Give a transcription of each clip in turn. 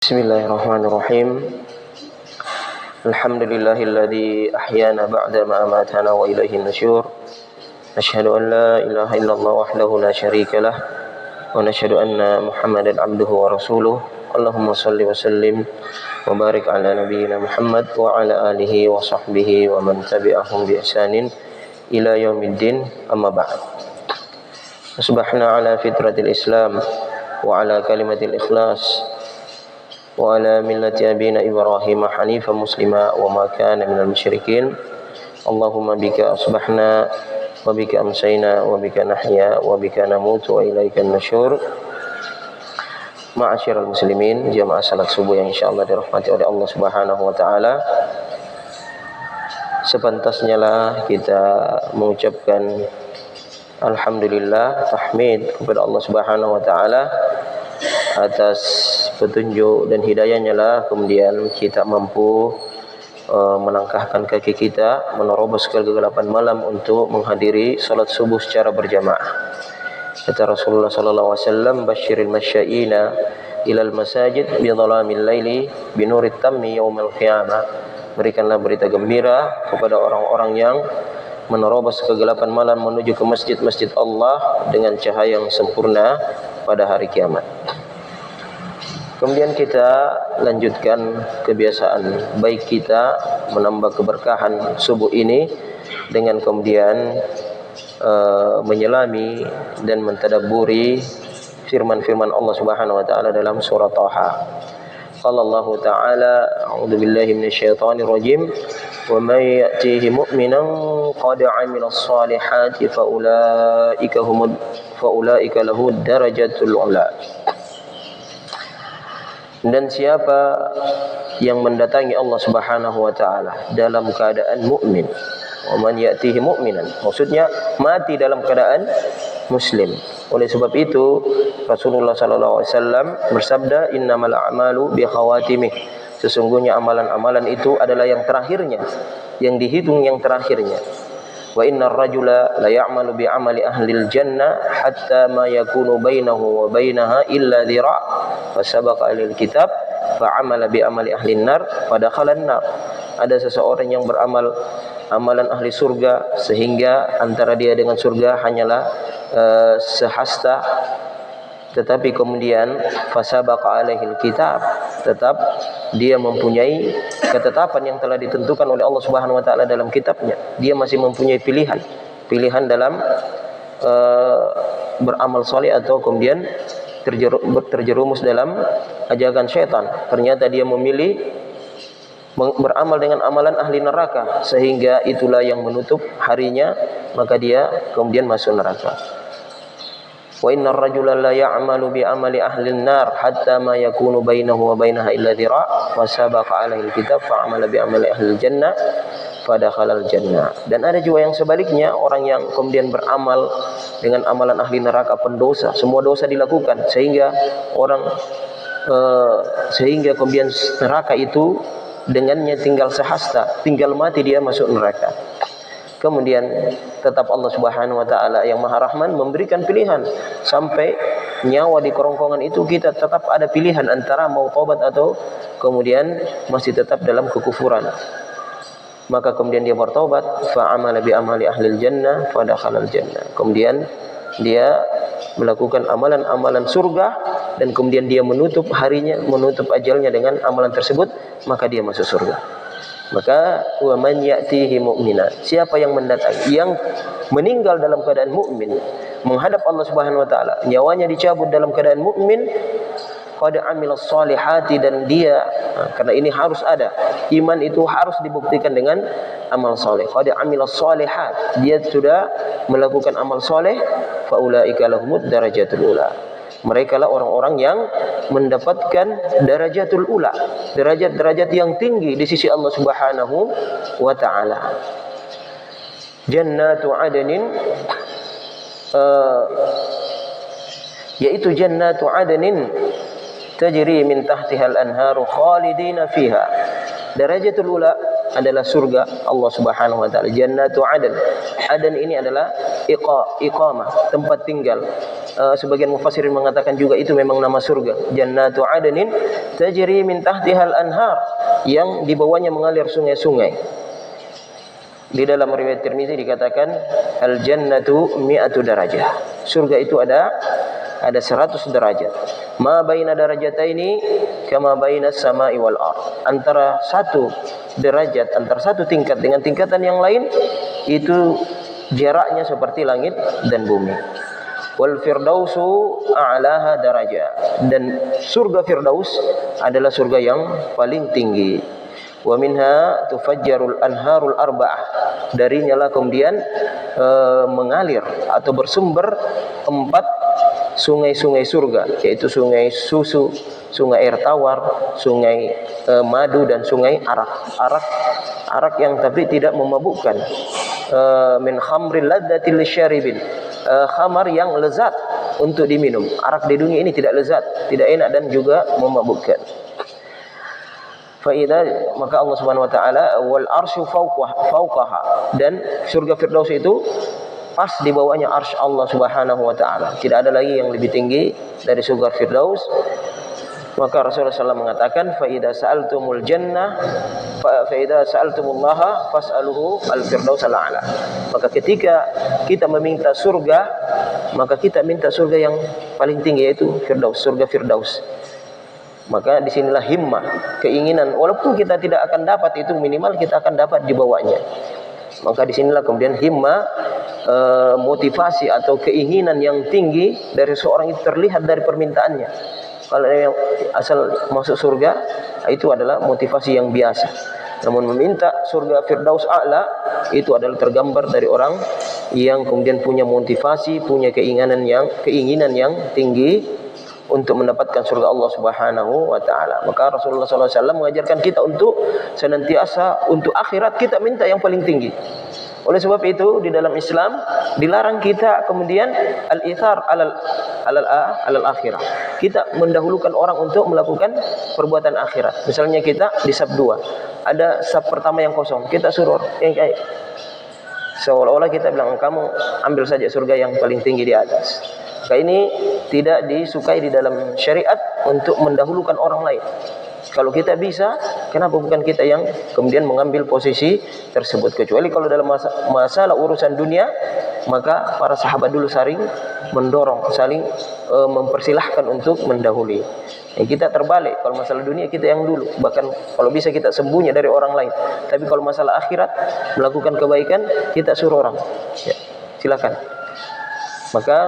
Bismillahirrahmanirrahim. Alhamdulillahilladzi ahyana ba'da ma amatana wa ilaihin nusyur. Asyhadu an la ilaha illallah wahdahu la syarika lah wa nasyhadu anna Muhammadan abduhu wa rasuluh. Allahumma shalli wa sallim wa barik ala nabiyyina Muhammad wa ala alihi wa sahbihi wa man tabi'ahum bi ihsanin ila yaumiddin, amma ba'd. Asbahna ala fitratil Islam wa ala kalimatil ikhlas wa ala millati abina Ibrahim hanifan muslima wa ma kana minal musyrikin. Allahumma bika asbahna wa bika amsayna wa bika nahya wa bika namutu wa ilaikan nusyur. Ma'asyiral muslimin, jamaah salat subuh yang insyaallah dirahmati oleh Allah Subhanahu wa taala. Sepantasnya lah kita mengucapkan alhamdulillah, tahmid kepada Allah Subhanahu wa taala atas petunjuk dan hidayahnya lah kemudian kita mampu melangkahkan kaki kita menerobos kegelapan malam untuk menghadiri salat subuh secara berjamaah. Kata Rasulullah sallallahu alaihi wasallam, basyiril masyaina ilal masajid bi dhalamil laili bi nurit tammi yaumil qiyamah. Berikanlah berita gembira kepada orang-orang yang menerobos kegelapan malam menuju ke masjid-masjid Allah dengan cahaya yang sempurna pada hari kiamat. Kemudian kita lanjutkan kebiasaan baik kita menambah keberkahan subuh ini dengan kemudian menyelami dan mentadabburi firman-firman Allah Subhanahu wa taala dalam surah Thaha. Qala Allah Ta'ala, a'udzu billahi minasyaitonir rajim, wa may ya'tihi mu'minan qad 'amilas salihati fa ulaika lahu darajatul 'ula. Dan siapa yang mendatangi Allah Subhanahu wa taala dalam keadaan mukmin, wa man ya'tihi mu'minan, maksudnya mati dalam keadaan muslim. Oleh sebab itu Rasulullah sallallahu alaihi wasallam bersabda, innamal a'malu bi khawatimih. Sesungguhnya amalan-amalan itu adalah yang terakhirnya, yang dihitung yang terakhirnya. Wa innar rajula la ya'malu bi amali ahlil jannah hatta ma yakunu bainahu wa bainaha illa dhira' fa sabaqa alil kitab fa amala bi amali ahlin nar fa dakhalan nar. Ada seseorang yang beramal amalan ahli surga sehingga antara dia dengan surga hanyalah sehasta, tetapi kemudian fasabaqa alaihil kitab, tetap dia mempunyai ketetapan yang telah ditentukan oleh Allah Subhanahu wa taala dalam kitabnya. Dia masih mempunyai pilihan dalam beramal saleh atau kemudian terjerumus dalam ajakan syaitan. Ternyata dia memilih beramal dengan amalan ahli neraka, sehingga itulah yang menutup harinya, maka dia kemudian masuk neraka. Wa innar rajula la ya'malu bi amali ahli an-nar hatta ma yakunu bainahu wa bainaha illa dhira' wa sabaqa alaihi al-kitab fa amala bi amali ahli al-jannah fa dakhala al-jannah. Dan ada juga yang sebaliknya, orang yang kemudian beramal dengan amalan ahli neraka, pendosa, semua dosa dilakukan sehingga kemudian neraka itu dengannya tinggal sehasta, tinggal mati dia masuk neraka. Kemudian tetap Allah Subhanahu wa taala yang Maha Rahman memberikan pilihan sampai nyawa di kerongkongan itu, kita tetap ada pilihan antara mau taubat atau kemudian masih tetap dalam kekufuran. Maka kemudian dia bertaubat, fa amala bi amali ahlil jannah fa dakhalal jannah. Kemudian dia melakukan amalan-amalan surga dan kemudian dia menutup harinya, menutup ajalnya dengan amalan tersebut, maka dia masuk surga. Maka wa man ya'tihi mu'mina, siapa yang mendatangi, yang meninggal dalam keadaan mukmin, menghadap Allah Subhanahu wa taala, nyawanya dicabut dalam keadaan mukmin, qad amilas salihati, dan dia karena ini harus ada iman, itu harus dibuktikan dengan amal saleh. Qad amilas salihat, dia sudah melakukan amal saleh, fa ulaika lahumud darajatul ula. Mereka lah orang-orang yang mendapatkan darajatul ula, derajat-derajat yang tinggi di sisi Allah Subhanahu wa taala. Jannatu adnin, yaitu jannatu adnin tajri min tahtihal anharu khalidina fiha. Darajatul ula adalah surga Allah Subhanahu wa taala. Jannatu adan. Adan ini adalah iqamah, tempat tinggal. sebagian mufassirin mengatakan juga itu memang nama surga. Jannatu adnin tajri min tahtihal anhar, yang di bawahnya mengalir sungai-sungai. Di dalam riwayat Tirmizi dikatakan al jannatu mi'atu darajah. Surga itu ada 100 derajat. Ma baina darajataini kama baina samai wal ard. Antara satu derajat, antara satu tingkat dengan tingkatan yang lain itu jaraknya seperti langit dan bumi. Wal firdausu a'laha darajah, dan surga Firdaus adalah surga yang paling tinggi. Wa minha tufajjarul anharul arba'ah, darinya lah kemudian mengalir atau bersumber 4 sungai-sungai surga, yaitu sungai susu, sungai air tawar, sungai madu, dan sungai arak yang tapi tidak memabukkan. Min khamril ladzatil lisyaribin, khamar yang lezat untuk diminum. Arak di dunia ini tidak lezat, tidak enak, dan juga memabukkan. Maka Allah Subhanahu wa taala wal arsyu fawqaha, dan surga Firdaus itu pas di bawahnya arsy Allah Subhanahu wa taala. Tidak ada lagi yang lebih tinggi dari surga Firdaus. Maka Rasulullah SAW mengatakan fa idza sa'altumul jannah fa idza sa'altumullaha fas'aluhu al-firdaus al-a'la. Maka ketika kita meminta surga, maka kita minta surga yang paling tinggi, yaitu Firdaus, surga Firdaus. Maka disinilah himmah, keinginan, walaupun kita tidak akan dapat itu, minimal kita akan dapat di bawahnya. Maka disinilah kemudian himmah, motivasi atau keinginan yang tinggi dari seorang itu terlihat dari permintaannya. Kalau yang asal masuk surga itu adalah motivasi yang biasa. Namun meminta surga Firdaus A'la itu adalah tergambar dari orang yang kemudian punya motivasi, punya keinginan yang tinggi untuk mendapatkan surga Allah Subhanahu wa taala. Maka Rasulullah SAW mengajarkan kita untuk senantiasa untuk akhirat kita minta yang paling tinggi. Oleh sebab itu di dalam Islam dilarang kita kemudian al-ithar alal akhirah. Kita mendahulukan orang untuk melakukan perbuatan akhirat. Misalnya kita di saf 2, ada saf pertama yang kosong, kita suruh yang kayak seolah-olah kita bilang kamu ambil saja surga yang paling tinggi di atas. Maka ini tidak disukai di dalam syariat untuk mendahulukan orang lain. Kalau kita bisa, kenapa bukan kita yang kemudian mengambil posisi tersebut? Kecuali kalau dalam masalah urusan dunia, maka para sahabat dulu saling mendorong, saling mempersilahkan untuk mendahului. Kita terbalik, kalau masalah dunia kita yang dulu, bahkan kalau bisa kita sembunyi dari orang lain. Tapi kalau masalah akhirat, melakukan kebaikan, kita suruh orang. Ya, silakan. Maka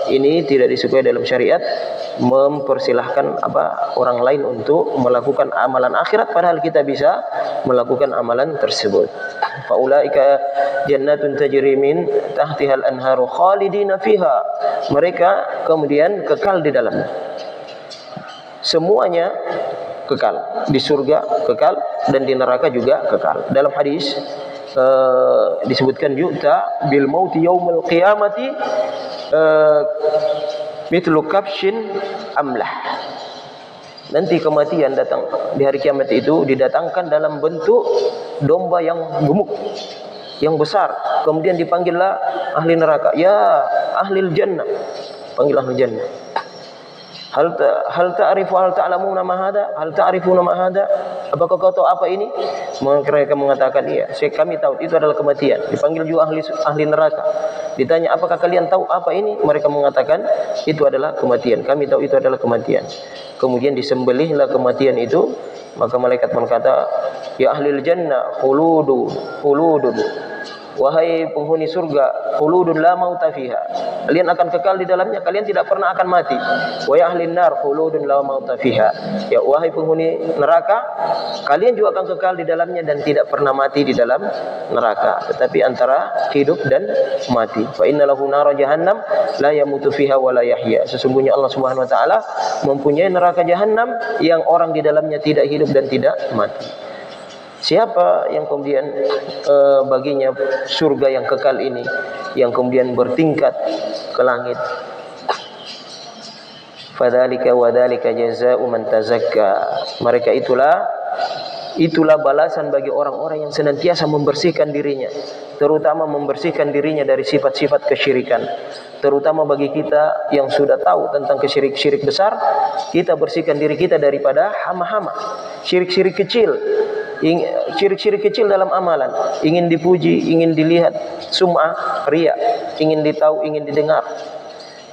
ini tidak disukai dalam syariat, mempersilahkan orang lain untuk melakukan amalan akhirat padahal kita bisa melakukan amalan tersebut. Faulaika jannatun tajri min tahtihal anharu khalidina fiha. Mereka kemudian kekal di dalamnya. Semuanya kekal, di surga kekal dan di neraka juga kekal. Dalam hadis disebutkan yu'ta bil mauti yaumil qiyamati mithlu kabshin amlah. Nanti kematian datang di hari kiamat itu didatangkan dalam bentuk domba yang gemuk, yang besar. Kemudian dipanggillah ahli neraka, ya ahlil jannah, panggil ahli jannah. Hal ta'rifu hal ta'lamuna ma hada? Hal ta'rifuna ma hada? Apakah kau tahu apa ini? Mereka mengatakan iya, kami tahu itu adalah kematian. Dipanggil juga ahli neraka. Ditanya apakah kalian tahu apa ini? Mereka mengatakan itu adalah kematian. Kami tahu itu adalah kematian. Kemudian disembelihlah kematian itu. Maka malaikat berkata, ya ahlil jannah khuludun. Wahai penghuni surga, khuludun la mauta fiha. Kalian akan kekal di dalamnya, kalian tidak pernah akan mati. Wa ya ahlin nar khuludun la mauta fiha. Ya wahai penghuni neraka, kalian juga akan kekal di dalamnya dan tidak pernah mati di dalam neraka, tetapi antara hidup dan mati. Fa innalahu nar jahannam la yamutu fiha wa la yahya. Sesungguhnya Allah Subhanahu wa taala mempunyai neraka jahanam yang orang di dalamnya tidak hidup dan tidak mati. Siapa yang kemudian baginya surga yang kekal ini, yang kemudian bertingkat ke langit, fadzalika wa dzalika jazaa'u man tazakka. Mereka itulah itulah balasan bagi orang-orang yang senantiasa membersihkan dirinya, terutama membersihkan dirinya dari sifat-sifat kesyirikan. Terutama bagi kita yang sudah tahu tentang kesyirik-syirik besar, kita bersihkan diri kita daripada hama-hama, syirik-syirik kecil, syirik-syirik kecil dalam amalan, ingin dipuji, ingin dilihat, sum'ah, riya, ingin ditahu, ingin didengar.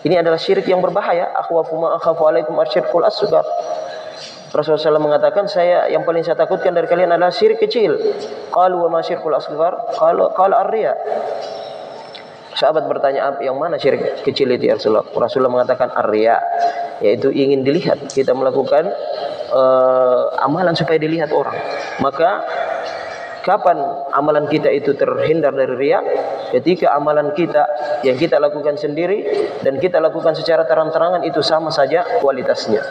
Ini adalah syirik yang berbahaya. Akhwafu ma akhafu alaikum asyirkul asghar. Rasulullah SAW mengatakan, yang paling saya takutkan dari kalian adalah syirik kecil. Qalu wa ma syirkul asghar? Qala ar-riya. Sahabat bertanya, yang mana syirik kecil itu ya Rasulullah? Rasulullah mengatakan ar-riya, yaitu ingin dilihat. Kita melakukan amalan supaya dilihat orang. Maka kapan amalan kita itu terhindar dari riya? Ketika amalan kita yang kita lakukan sendiri dan kita lakukan secara terang-terangan itu sama saja kualitasnya.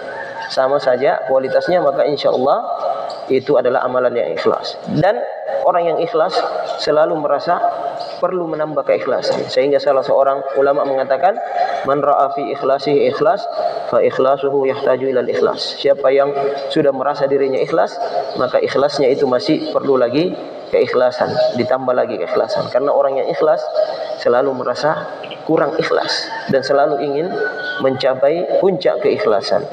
Maka insya Allah itu adalah amalan yang ikhlas. Dan orang yang ikhlas selalu merasa perlu menambah keikhlasan. Sehingga salah seorang ulama mengatakan, man ra'a fi ikhlasihi ikhlas, fa ikhlasuhu yahtaju ilal ikhlas. Siapa yang sudah merasa dirinya ikhlas, maka ikhlasnya itu masih perlu lagi keikhlasan, ditambah lagi keikhlasan. Karena orang yang ikhlas selalu merasa kurang ikhlas dan selalu ingin mencapai puncak keikhlasan.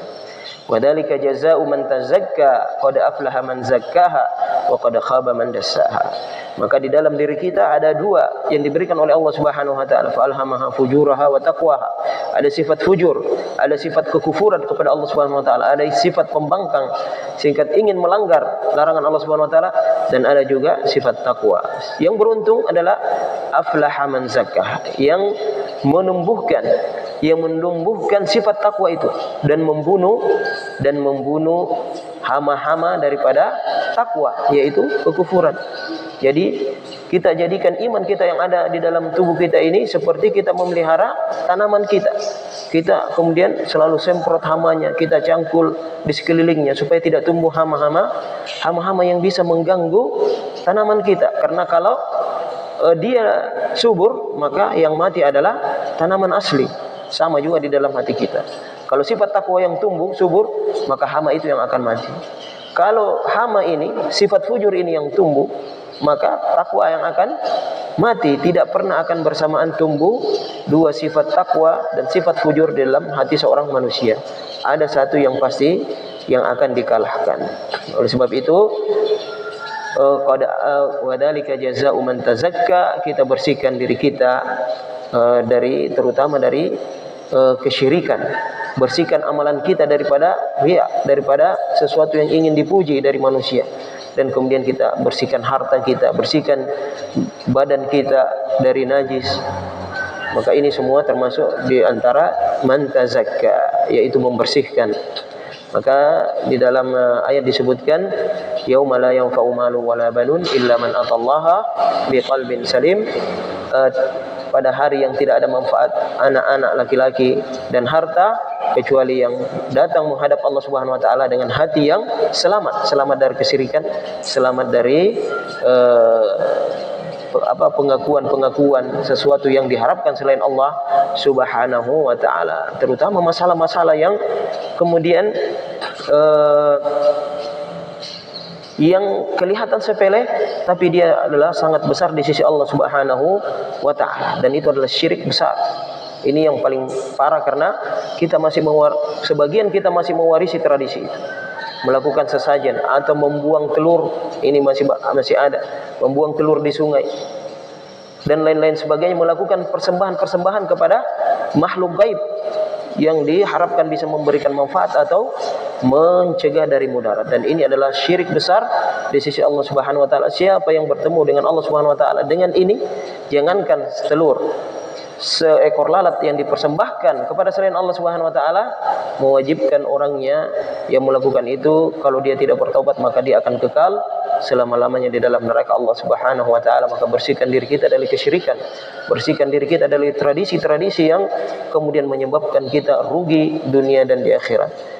Wadzalika jazaa'u man tazakka qad aflaha man zakkaha wa qad khaba man dassaha. Maka di dalam diri kita ada dua yang diberikan oleh Allah Subhanahu wa taala, fa alhamaha fujuraha wa taqwaha. Ada sifat fujur, ada sifat kekufuran kepada Allah Subhanahu wa taala, ada sifat pembangkang sehingga ingin melanggar larangan Allah Subhanahu wa taala, dan ada juga sifat takwa. Yang beruntung adalah aflaha man zakkaha, yang menumbuhkan sifat takwa itu dan membunuh hama-hama daripada takwa, yaitu kekufuran. Jadi kita jadikan iman kita yang ada di dalam tubuh kita ini seperti kita memelihara tanaman kita. Kita kemudian selalu semprot hamanya, kita cangkul di sekelilingnya supaya tidak tumbuh hama-hama yang bisa mengganggu tanaman kita. Karena kalau dia subur, maka yang mati adalah tanaman asli. Sama juga di dalam hati kita. Kalau sifat takwa yang tumbuh subur, maka hama itu yang akan mati. Kalau hama ini, sifat fujur ini yang tumbuh, maka takwa yang akan mati. Tidak pernah akan bersamaan tumbuh dua sifat takwa dan sifat fujur dalam hati seorang manusia. Ada satu yang pasti yang akan dikalahkan. Oleh sebab itu, wadzalika jazaa'u man tazakka, kita bersihkan diri kita terutama dari kesyirikan. Bersihkan amalan kita daripada riya, daripada sesuatu yang ingin dipuji dari manusia. Dan kemudian kita bersihkan harta kita, bersihkan badan kita dari najis. Maka ini semua termasuk di antara man tazakka, yaitu membersihkan. Maka di dalam ayat disebutkan, yauma la yanfa'u malun wala banun illa man atallaha biqalbin salim. Pada hari yang tidak ada manfaat anak-anak laki-laki dan harta kecuali yang datang menghadap Allah Subhanahu wa taala dengan hati yang selamat dari kesyirikan, selamat dari pengakuan sesuatu yang diharapkan selain Allah Subhanahu wa taala, terutama masalah-masalah yang kemudian yang kelihatan sepele tapi dia adalah sangat besar di sisi Allah Subhanahu wa taala, dan itu adalah syirik besar. Ini yang paling parah karena sebagian kita masih mewarisi tradisi itu. Melakukan sesajen atau membuang telur, ini masih ada, membuang telur di sungai dan lain-lain sebagainya, melakukan persembahan-persembahan kepada makhluk gaib yang diharapkan bisa memberikan manfaat atau mencegah dari mudarat. Dan ini adalah syirik besar di sisi Allah Subhanahu wa taala. Siapa yang bertemu dengan Allah Subhanahu wa taala dengan ini, jangankan telur, seekor lalat yang dipersembahkan kepada selain Allah Subhanahu wa taala, mewajibkan orangnya yang melakukan itu, kalau dia tidak bertaubat maka dia akan kekal selama-lamanya di dalam neraka Allah Subhanahu wa taala. Maka bersihkan diri kita dari kesyirikan, bersihkan diri kita dari tradisi-tradisi yang kemudian menyebabkan kita rugi dunia dan di akhirat.